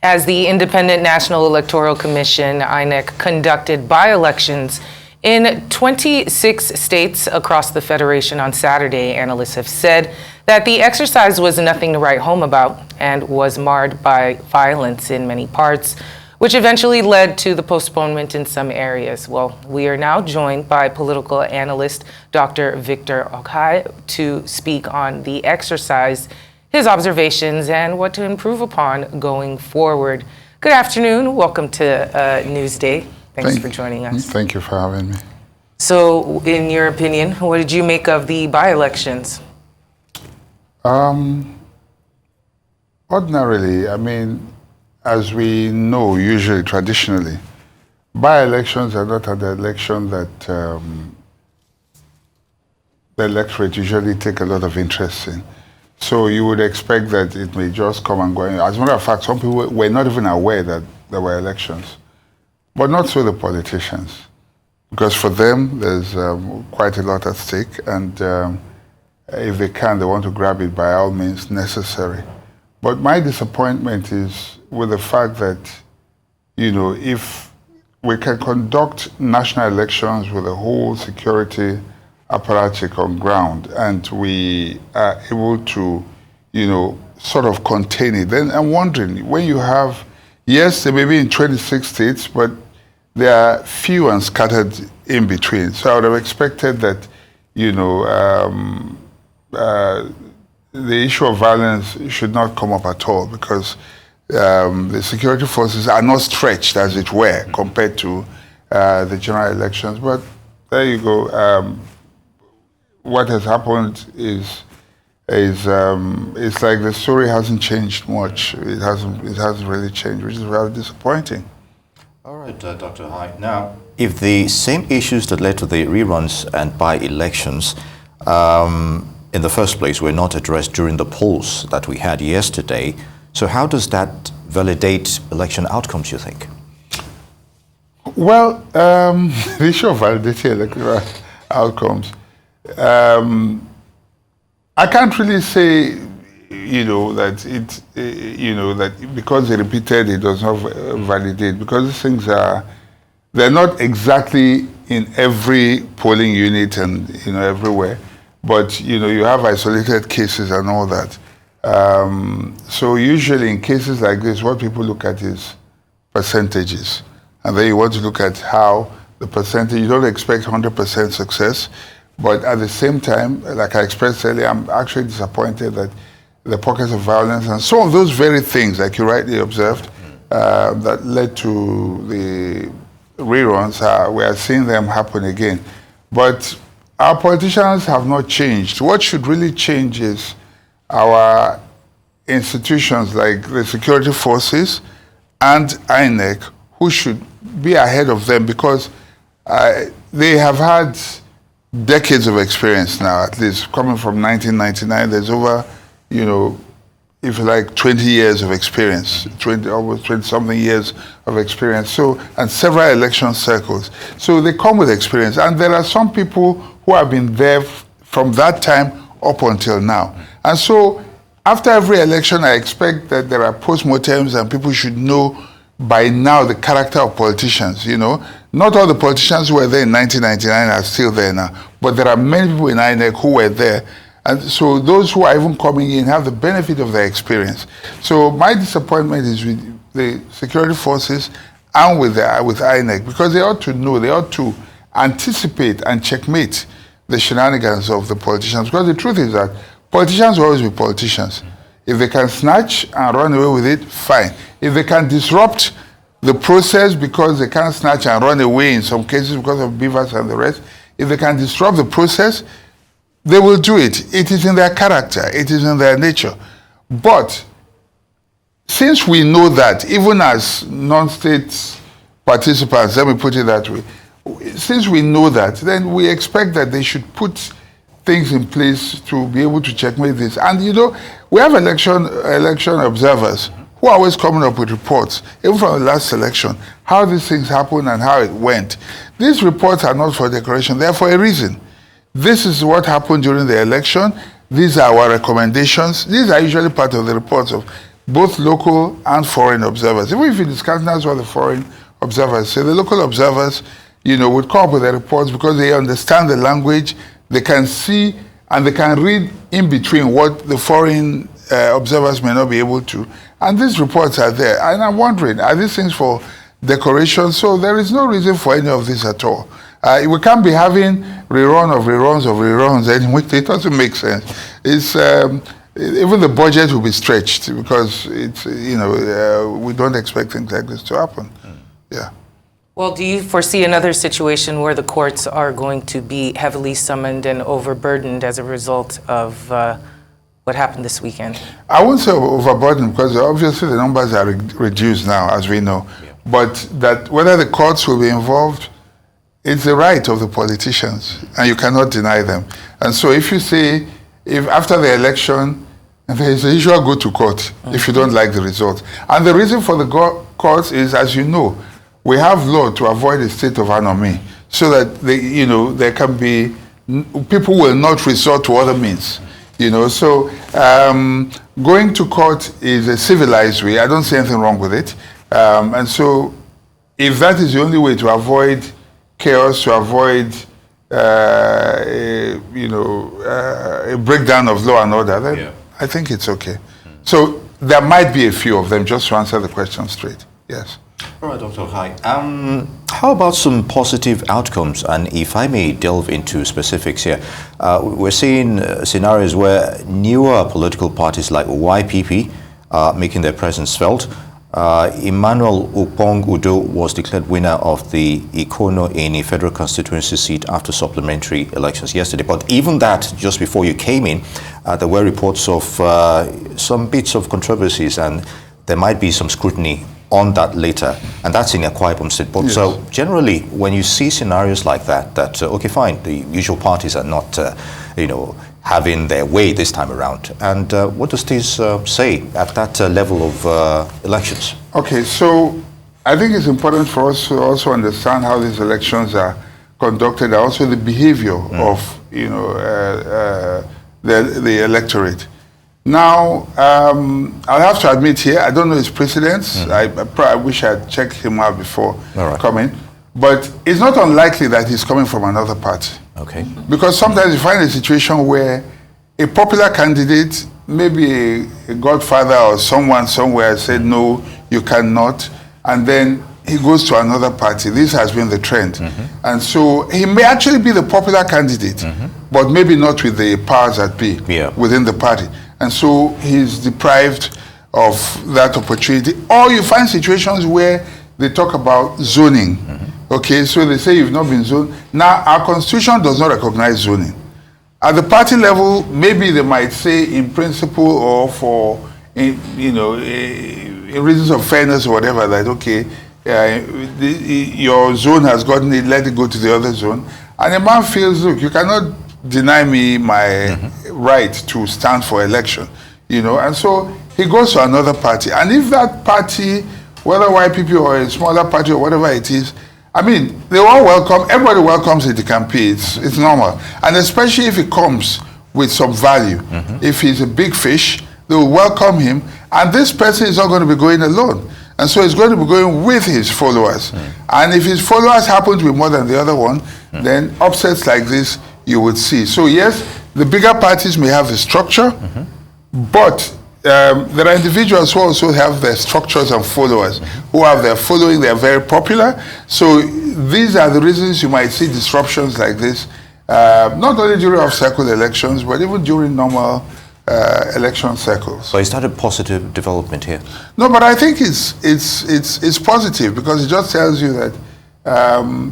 As the Independent National Electoral Commission, INEC, conducted by-elections in 26 states across the Federation on Saturday, analysts have said that the exercise was nothing to write home about and was marred by violence in many parts, which eventually led to the postponement in some areas. Well, we are now joined by political analyst Dr. Victor Okhai to speak on the exercise, his observations, and what to improve upon going forward. Good afternoon. Welcome to Newsday. Thanks for joining us. Thank you for having me. So, in your opinion, what did you make of the by-elections? Ordinarily, I mean, as we know, usually, traditionally, by-elections are not the election that the electorate usually take a lot of interest in. So you would expect that it may just come and go. As a matter of fact, some people were not even aware that there were elections. But not so the politicians, because for them, there's quite a lot at stake, and if they can, they want to grab it by all means necessary. But my disappointment is with the fact that, you know, if we can conduct national elections with a whole security apparatus on ground, and we are able to, you know, sort of contain it, then I'm wondering, when you have, yes, they may be in 26 states, but there are few and scattered in between. So I would have expected that, you know, the issue of violence should not come up at all, because the security forces are not stretched, as it were, compared to the general elections. But there you go. What has happened is it's like the story hasn't changed much. It hasn't really changed, which is rather disappointing. All right, Dr. Okhai. Now, if the same issues that led to the reruns and by-elections in the first place were not addressed during the polls that we had yesterday, so how does that validate election outcomes, you think? Well, the issue of validating electoral outcomes, I can't really say, you know, that that because they repeated it does not validate, because these things they're not exactly in every polling unit and, you know, everywhere, but, you know, you have isolated cases and all that. So usually in cases like this, what people look at is percentages, and then you want to look at how the percentage, you don't expect 100% success, but at the same time, like I expressed earlier, I'm actually disappointed that the pockets of violence and some of those very things, like you rightly observed, that led to the reruns, we are seeing them happen again. But our politicians have not changed. What should really change is our institutions like the security forces and INEC, who should be ahead of them, because they have had decades of experience now, at least coming from 1999. There's over, you know, if you like, 20 years of experience, almost 20-something years of experience. So, and several election cycles. So they come with experience. And there are some people who have been there from that time up until now. And so after every election, I expect that there are postmortems, and people should know by now the character of politicians, you know. Not all the politicians who were there in 1999 are still there now, but there are many people in INEC who were there. And so those who are even coming in have the benefit of their experience. So my disappointment is with the security forces and with INEC, because they ought to know, they ought to anticipate and checkmate the shenanigans of the politicians. Because the truth is that politicians will always be politicians. If they can snatch and run away with it, fine. If they can disrupt the process because they can't snatch and run away in some cases because of beavers and the rest, if they can disrupt the process, they will do it. It is in their character. It is in their nature. But since we know that, even as non-state participants, let me put it that way, since we know that, then we expect that they should put things in place to be able to checkmate this. And, you know, we have election observers who are always coming up with reports, even from the last election, how these things happened and how it went. These reports are not for decoration, they're for a reason. This is what happened during the election. These are our recommendations. These are usually part of the reports of both local and foreign observers. Even if you discountenance what the foreign observers say, the local observers, would come up with their reports because they understand the language, they can see and they can read in between what the foreign observers may not be able to. And these reports are there. And I'm wondering, are these things for decoration? So there is no reason for any of this at all. We can't be having rerun of reruns of reruns anyway. It doesn't make sense. It's even the budget will be stretched because it's we don't expect things like this to happen. Yeah. Well, do you foresee another situation where the courts are going to be heavily summoned and overburdened as a result of what happened this weekend? I won't say overburdened because obviously the numbers are reduced now, as we know. Yeah. But that whether the courts will be involved, it's the right of the politicians, and you cannot deny them. And so if you say, if after the election, there is a usual go to court if you don't like the results. And the reason for the courts is, as you know, we have law to avoid a state of anomy, so that there can be, people will not resort to other means. So going to court is a civilized way. I don't see anything wrong with it. And so if that is the only way to avoid chaos, to avoid a breakdown of law and order, then I think it's okay. So there might be a few of them, just to answer the question straight. Yes. All right, Dr. Okhai. How about some positive outcomes? And if I may delve into specifics here, we're seeing scenarios where newer political parties like YPP are making their presence felt. Emmanuel Upong Udo was declared winner of the Ikono Eni federal constituency seat after supplementary elections yesterday. But even that, just before you came in, there were reports of some bits of controversies, and there might be some scrutiny on that later, and that's in Akwa Ibom State. But so generally, when you see scenarios like that, okay, fine, the usual parties are not, having their way this time around. And what does this say at that level of elections? Okay, so I think it's important for us to also understand how these elections are conducted, and also the behavior of the electorate. Now, I'll have to admit here, I don't know his precedents. I wish I had checked him out before coming. But it's not unlikely that he's coming from another party. Okay. Because sometimes you find a situation where a popular candidate, maybe a godfather or someone somewhere said, no, you cannot. And then he goes to another party. This has been the trend. And so he may actually be the popular candidate, but maybe not with the powers that be within the party. And so he's deprived of that opportunity. Or you find situations where they talk about zoning. Okay, so they say you've not been zoned. Now, our constitution does not recognize zoning. At the party level, maybe they might say in principle or for, in reasons of fairness or whatever, that, okay, your zone has gotten it, let it go to the other zone. And a man feels, look, you cannot deny me my right to stand for election, and so he goes to another party. And if that party, whether YPP or a smaller party or whatever it is, I mean, they all welcome, everybody welcomes it, it's normal. And especially if it comes with some value. If he's a big fish, they will welcome him, and this person is not going to be going alone. And so he's going to be going with his followers. And if his followers happen to be more than the other one, then upsets like this you would see. So yes, the bigger parties may have the structure, but there are individuals who also have their structures and followers, who have their following, they are very popular. So these are the reasons you might see disruptions like this, not only during off-cycle elections, but even during normal election cycles. So is that a positive development here? No, but I think it's positive, because it just tells you that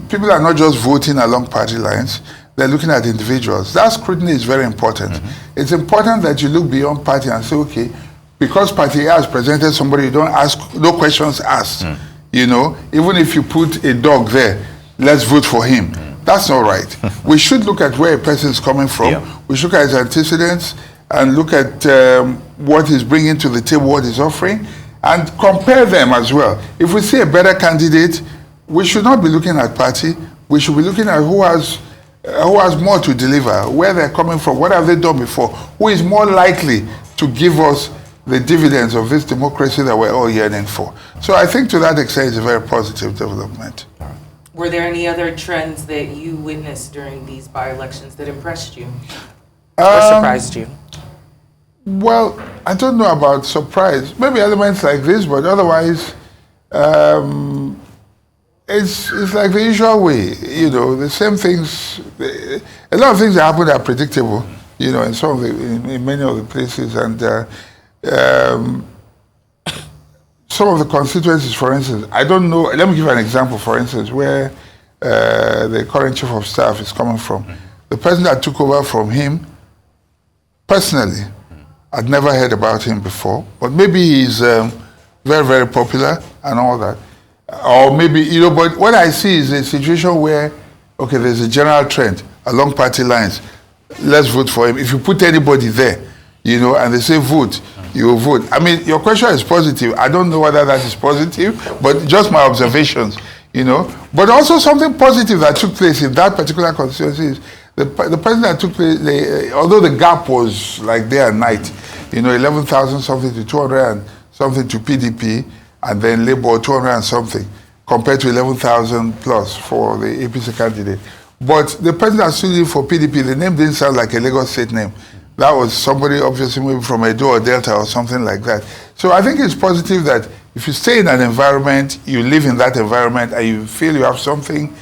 people are not just voting along party lines. They're looking at individuals. That scrutiny is very important. It's important that you look beyond party and say, okay, because party A has presented somebody, you don't ask, no questions asked. Even if you put a dog there, let's vote for him. That's not right. We should look at where a person is coming from. We should look at his antecedents and look at what he's bringing to the table, what he's offering, and compare them as well. If we see a better candidate, we should not be looking at party. We should be looking at who has more to deliver, where they're coming from, what have they done before, who is more likely to give us the dividends of this democracy that we're all yearning for. So I think to that extent, it's a very positive development. Were there any other trends that you witnessed during these by-elections that impressed you or surprised you? Well, I don't know about surprise. Maybe elements like this, but otherwise, it's like the usual way. You know, the same things. A lot of things that happen are predictable. You know, in some of in many of the places, and some of the constituencies, for instance, I don't know. Let me give an example. For instance, where the current chief of staff is coming from, the person that took over from him, personally, I'd never heard about him before, but maybe he's very, very popular and all that. Or maybe, you know, but what I see is a situation where, okay, there's a general trend along party lines. Let's vote for him. If you put anybody there, you know, and they say vote, you will vote. I mean, your question is positive. I don't know whether that is positive, but just my observations, you know. But also something positive that took place in that particular constituency is the person that took place, although the gap was like day and night, you know, 11,000 something to 200 and something to PDP, and then Labour 200 and something, compared to 11,000 plus for the APC candidate. But the person that stood in for PDP, the name didn't sound like a Lagos State name. That was somebody obviously maybe from Edo or Delta or something like that. So I think it's positive that if you stay in an environment, you live in that environment, and you feel you have something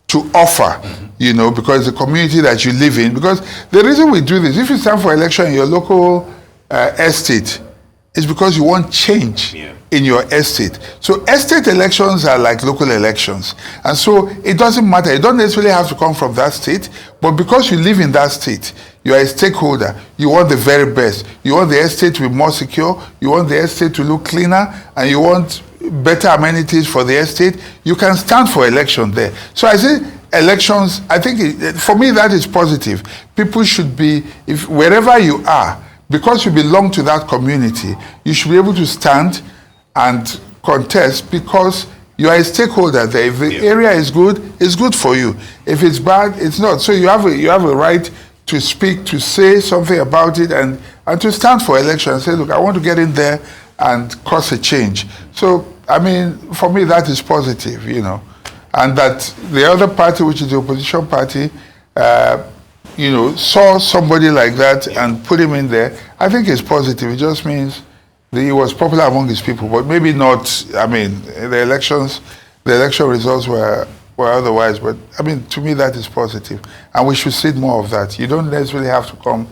to offer, you know, because the community that you live in, because the reason we do this, if you stand for election in your local estate, is because you want change in your estate. So estate elections are like local elections. And so it doesn't matter. You don't necessarily have to come from that state, but because you live in that state, you are a stakeholder. You want the very best. You want the estate to be more secure. You want the estate to look cleaner, and you want better amenities for the estate. You can stand for election there. So I say elections, I think for me that is positive. People should be, if wherever you are, because you belong to that community, you should be able to stand and contest because you are a stakeholder there. If the area is good, it's good for you. If it's bad, it's not. So you have a right to speak, to say something about it, and to stand for election and say, look, I want to get in there and cause a change. So, I mean, for me, that is positive, you know. And that the other party, which is the opposition party, you know, saw somebody like that and put him in there, I think it's positive. It just means that he was popular among his people, but maybe not. I mean, the election results were otherwise, but I mean, to me, that is positive. And we should see more of that. You don't necessarily have to come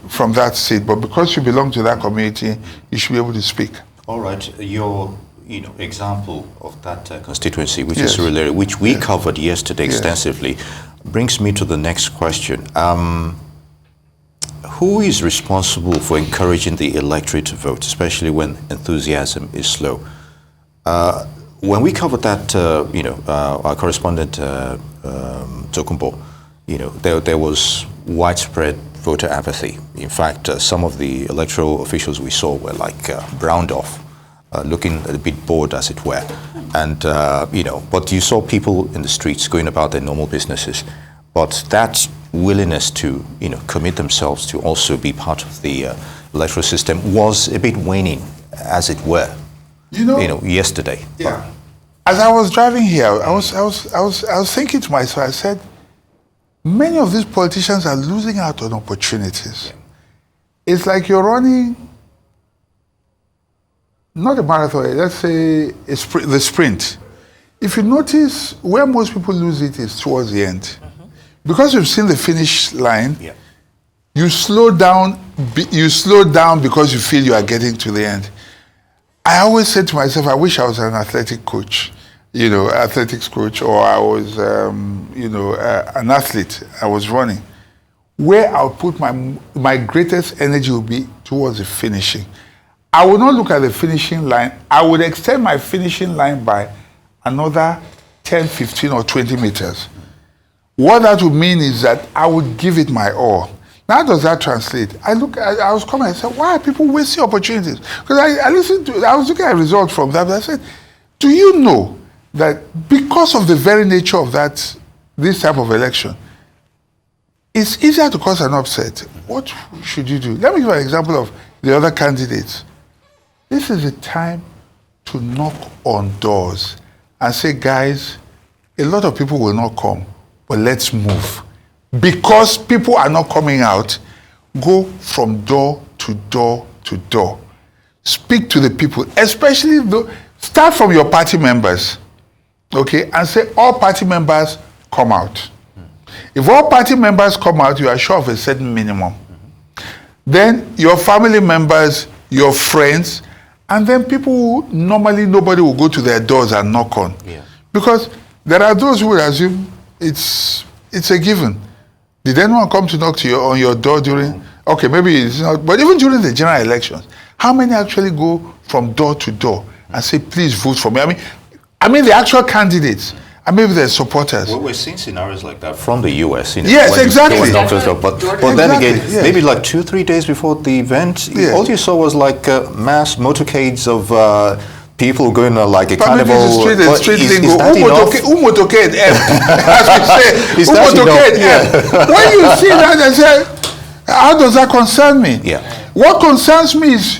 from that seat, but because you belong to that community, you should be able to speak. All right. Your example of that constituency, which is related, which we covered yesterday extensively, brings me to the next question. Who is responsible for encouraging the electorate to vote, especially when enthusiasm is slow? When we covered that, our correspondent, Tokumbo, there was widespread voter apathy. In fact, some of the electoral officials we saw were like browned off, looking a bit bored, as it were. And, but you saw people in the streets going about their normal businesses. But that willingness to, commit themselves to also be part of the electoral system was a bit waning, as it were, yesterday. Yeah. As I was driving here, I was thinking to myself, I said, many of these politicians are losing out on opportunities. Yeah. It's like you're running, not a marathon, let's say the sprint. If you notice, where most people lose it is towards the end. Because you've seen the finish line, you slow down because you feel you are getting to the end. I always say to myself, I wish I was an athletic coach, athletics coach, or I was, an athlete. I was running. Where I'll put my greatest energy will be towards the finishing. I would not look at the finishing line. I would extend my finishing line by another 10, 15, or 20 meters. What that would mean is that I would give it my all. Now, how does that translate? I was coming and said, why are people wasting opportunities? Because I was looking at results from that, but I said, do you know that because of the very nature of this type of election, it's easier to cause an upset? What should you do? Let me give an example of the other candidates. This is a time to knock on doors and say, guys, a lot of people will not come, but let's move. Because people are not coming out, go from door to door to door. Speak to the people, especially start from your party members, okay, and say all party members come out. If all party members come out, you are sure of a certain minimum. Then your family members, your friends, and then people who normally nobody will go to their doors and knock on. Yeah. Because there are those who will assume it's a given. Did anyone come to knock to on your door during? Okay, maybe it's not, but even during the general elections, how many actually go from door to door and say, please vote for me? I mean the actual candidates, and maybe their supporters. Well, we're seeing scenarios like that from the US. Yes, exactly. But then again, yes. Maybe like 2-3 days before the event, yeah. all you saw was like mass motorcades of people going like a Probably carnival. The street lingo. Umotoked, as we say. Is that Umotoked, enough? When you see that, I say, how does that concern me? Yeah. What concerns me is,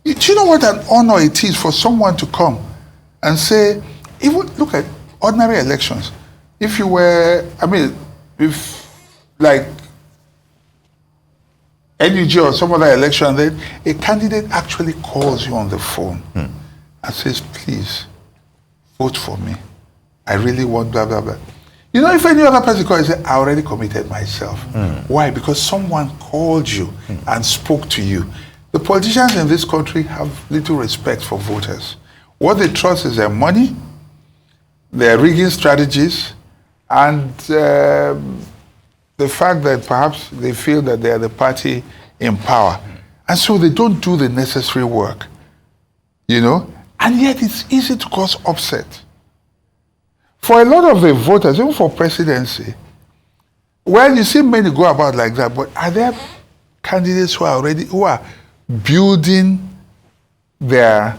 do you know what an honor it is for someone to come and say, even look at ordinary elections. If you were, if like NUG or some other election, then a candidate actually calls you on the phone and says, please, vote for me. I really want blah, blah, blah. You know, if any other person calls and say, I already committed myself. Why? Because someone called you and spoke to you. The politicians in this country have little respect for voters. What they trust is their money, their rigging strategies, and the fact that perhaps they feel that they are the party in power. And so they don't do the necessary work, you know? And yet it's easy to cause upset. For a lot of the voters, even for presidency, well, you see many go about like that, but are there candidates who are building their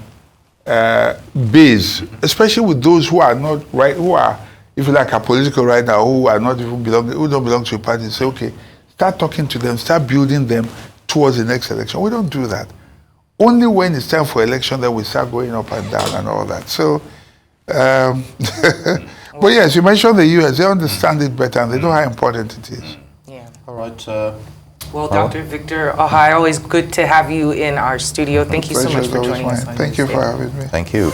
base, especially with those who are not right, who are, if you like, apolitical right now, who are not even who don't belong to a party? Say, okay, start talking to them, start building them towards the next election. We don't do that. Only when it's time for election that we start going up and down and all that. So, but yes, you mentioned the US. They understand it better and they know how important it is. Yeah. All right. Well, Dr. Victor Okhai, always good to have you in our studio. Thank you so much for joining us. Thank you for having me. Thank you.